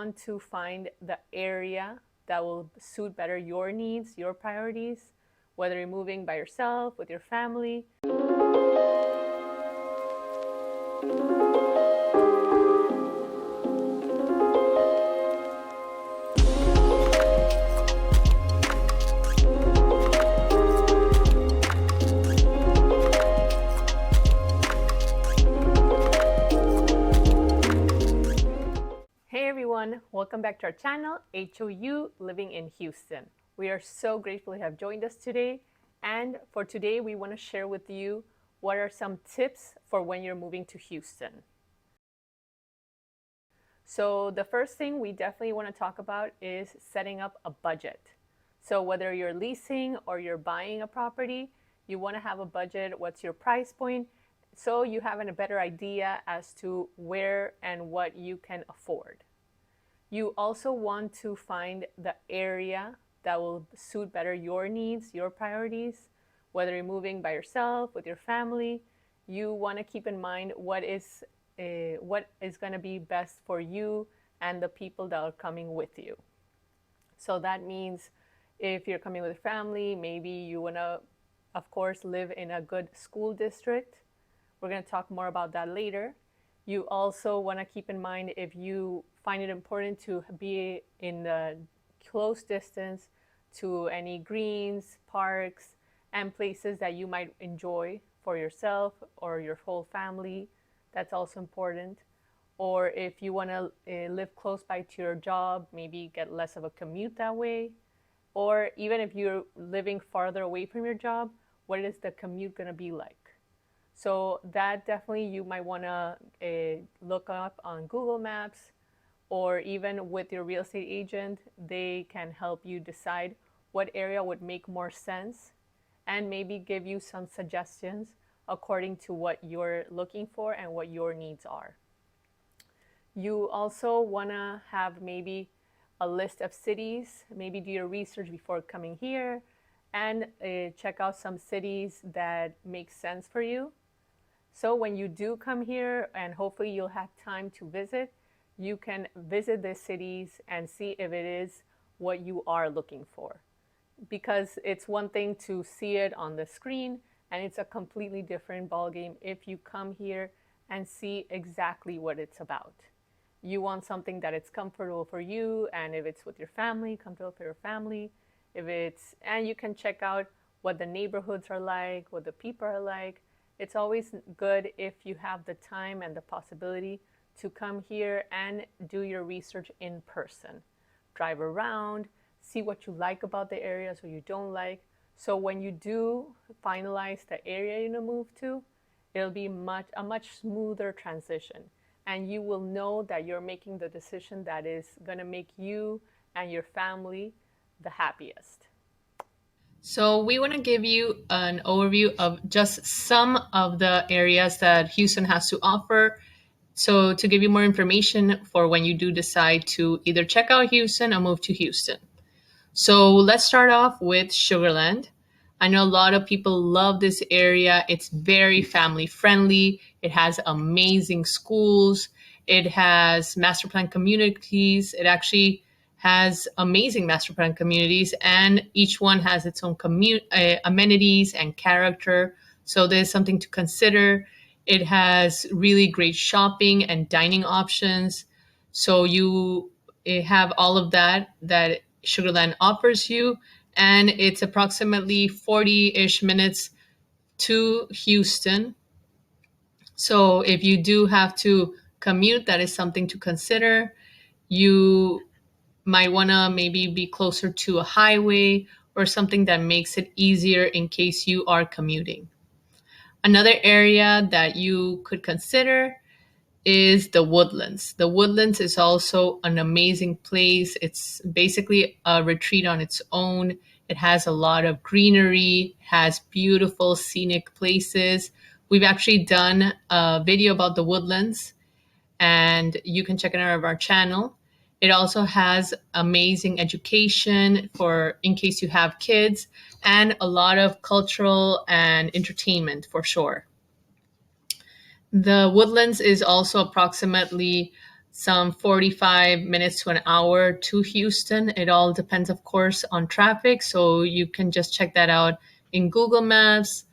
want to find the area that will suit better your needs, your priorities, whether you're moving by yourself, with your family. Hey everyone, welcome back to our channel, HOU Living in Houston. We are so grateful you have joined us today. And for today, we want to share with you what are some tips for when you're moving to Houston. So the first thing we definitely want to talk about is setting up a budget. So whether you're leasing or you're buying a property, you want to have a budget. What's your price point? So you have a better idea as to where and what you can afford. You also want to find the area that will suit better your needs, your priorities, whether you're moving by yourself, with your family. You want to keep in mind what is going to be best for you and the people that are coming with you. So that means if you're coming with a family, maybe you want to, of course, live in a good school district. We're going to talk more about that later. You also want to keep in mind if you find it important to be in the close distance to any greens, parks, and places that you might enjoy for yourself or your whole family. That's also important. Or if you want to live close by to your job, maybe get less of a commute that way. Or even if you're living farther away from your job, what is the commute going to be like? So that definitely you might want to look up on Google Maps, or even with your real estate agent. They can help you decide what area would make more sense and maybe give you some suggestions according to what you're looking for and what your needs are. You also want to have maybe a list of cities, maybe do your research before coming here and check out some cities that make sense for you. So when you do come here, and hopefully you'll have time to visit, you can visit the cities and see if it is what you are looking for. Because it's one thing to see it on the screen, and it's a completely different ballgame if you come here and see exactly what it's about. You want something that it's comfortable for you, and if it's with your family, comfortable for your family. And you can check out what the neighborhoods are like, what the people are like. It's always good if you have the time and the possibility to come here and do your research in person. Drive around, see what you like about the areas or you don't like. So when you do finalize the area you're gonna move to, it'll be a much smoother transition. And you will know that you're making the decision that is gonna make you and your family the happiest. So we want to give you an overview of just some of the areas that Houston has to offer. So to give you more information for when you do decide to either check out Houston or move to Houston. So let's start off with Sugarland. I know a lot of people love this area. It's very family friendly. It has amazing schools. It has master plan communities. It actually has amazing master plan communities, and each one has its own amenities and character. So there's something to consider. It has really great shopping and dining options. So you have all of that Sugarland offers you, and it's approximately 40-ish minutes to Houston. So if you do have to commute, that is something to consider. You might want to maybe be closer to a highway or something that makes it easier in case you are commuting. Another area that you could consider is the Woodlands. The Woodlands is also an amazing place. It's basically a retreat on its own. It has a lot of greenery, has beautiful scenic places. We've actually done a video about the Woodlands, and you can check it out on our channel. It also has amazing education for in case you have kids, and a lot of cultural and entertainment for sure. The Woodlands is also approximately some 45 minutes to an hour to Houston. It all depends, of course, on traffic. So you can just check that out in Google Maps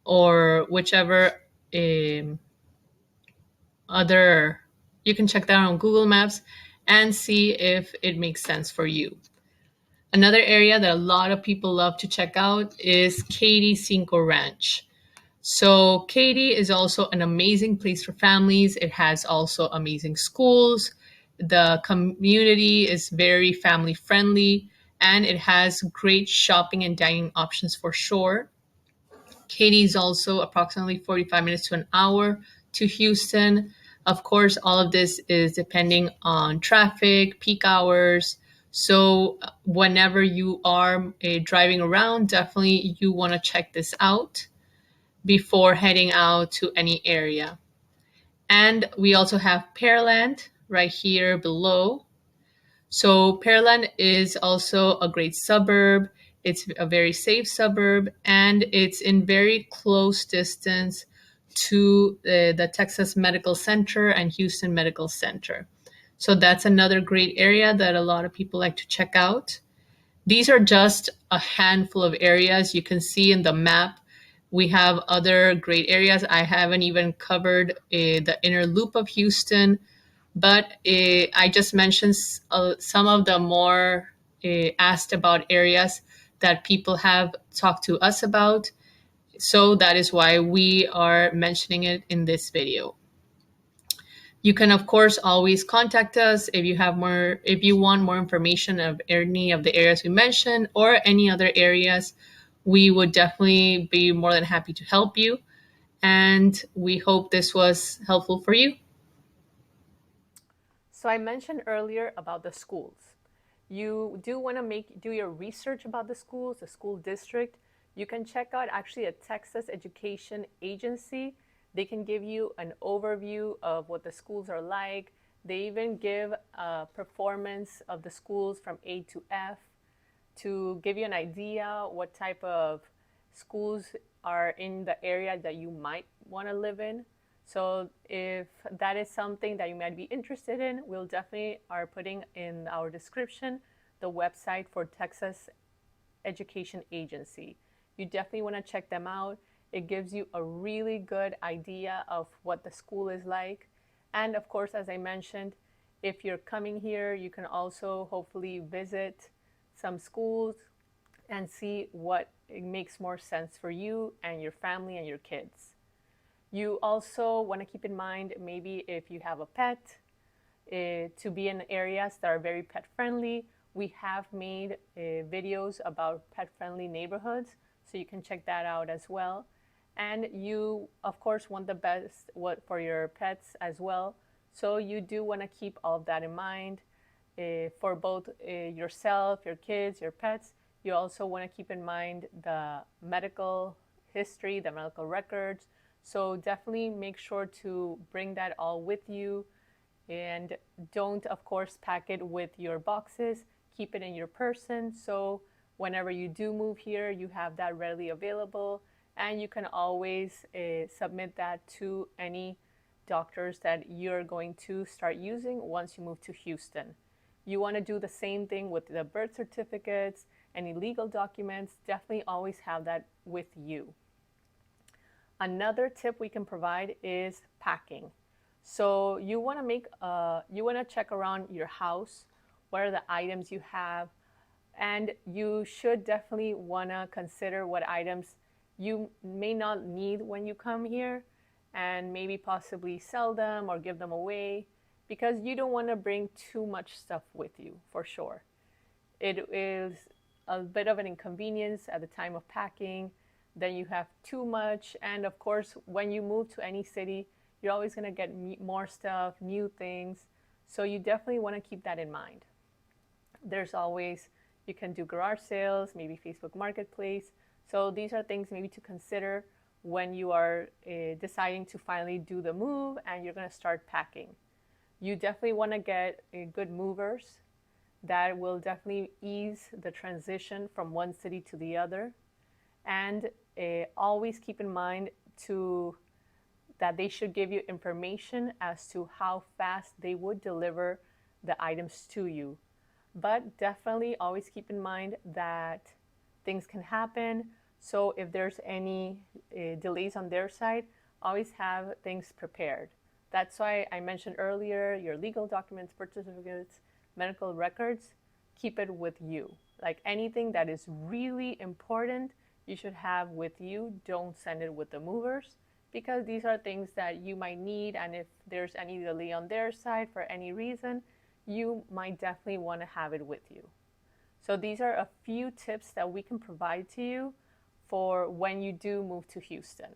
or whichever um, other, you can check that out on Google Maps and see if it makes sense for you. Another area that a lot of people love to check out is Katy Cinco Ranch. So Katy is also an amazing place for families. It has also amazing schools. The community is very family friendly and it has great shopping and dining options for sure. Katy is also approximately 45 minutes to an hour to Houston. Of course, all of this is depending on traffic, peak hours. So, whenever you are driving around, definitely you want to check this out before heading out to any area. And we also have Pearland right here below. So Pearland is also a great suburb. It's a very safe suburb and it's in very close distance to the Texas Medical Center and Houston Medical Center. So that's another great area that a lot of people like to check out. These are just a handful of areas you can see in the map. We have other great areas. I haven't even covered the inner loop of Houston, but I just mentioned some of the more asked about areas that people have talked to us about. So that is why we are mentioning it in this video. You can, of course, always contact us if you want more information of any of the areas we mentioned or any other areas. We would definitely be more than happy to help you. And we hope this was helpful for you. So I mentioned earlier about the schools. You do want to do your research about the schools, the school district. You can check out actually a Texas education agency. They can give you an overview of what the schools are like. They even give a performance of the schools from A to F to give you an idea what type of schools are in the area that you might want to live in. So if that is something that you might be interested in, we'll definitely are putting in our description the website for Texas Education Agency. You definitely want to check them out. It gives you a really good idea of what the school is like. And of course, as I mentioned, if you're coming here, you can also hopefully visit some schools and see what makes more sense for you and your family and your kids. You also want to keep in mind maybe if you have a pet, to be in areas that are very pet friendly. We have made videos about pet friendly neighborhoods, so you can check that out as well. And you, of course, want the best for your pets as well. So you do want to keep all of that in mind for both yourself, your kids, your pets. You also want to keep in mind the medical history, the medical records. So definitely make sure to bring that all with you and don't, of course, pack it with your boxes. Keep it in your person. So whenever you do move here, you have that readily available and you can always submit that to any doctors that you're going to start using once you move to Houston. You want to do the same thing with the birth certificates, any legal documents. Definitely always have that with you. Another tip we can provide is packing. So you want to check around your house. What are the items you have? And you should definitely want to consider what items you may not need when you come here and maybe possibly sell them or give them away because you don't want to bring too much stuff with you for sure. It is a bit of an inconvenience at the time of packing. Then you have too much. And of course, when you move to any city, you're always going to get more stuff, new things. So you definitely want to keep that in mind. There's always, you can do garage sales, maybe Facebook Marketplace. So these are things maybe to consider when you are deciding to finally do the move and you're going to start packing. You definitely want to get good movers that will definitely ease the transition from one city to the other. And always keep in mind to that they should give you information as to how fast they would deliver the items to you. But definitely always keep in mind that things can happen. So if there's any delays on their side, always have things prepared. That's why I mentioned earlier your legal documents, birth certificates, medical records, keep it with you. Like anything that is really important, you should have with you. Don't send it with the movers because these are things that you might need. And if there's any delay on their side for any reason, you might definitely want to have it with you. So these are a few tips that we can provide to you for when you do move to Houston.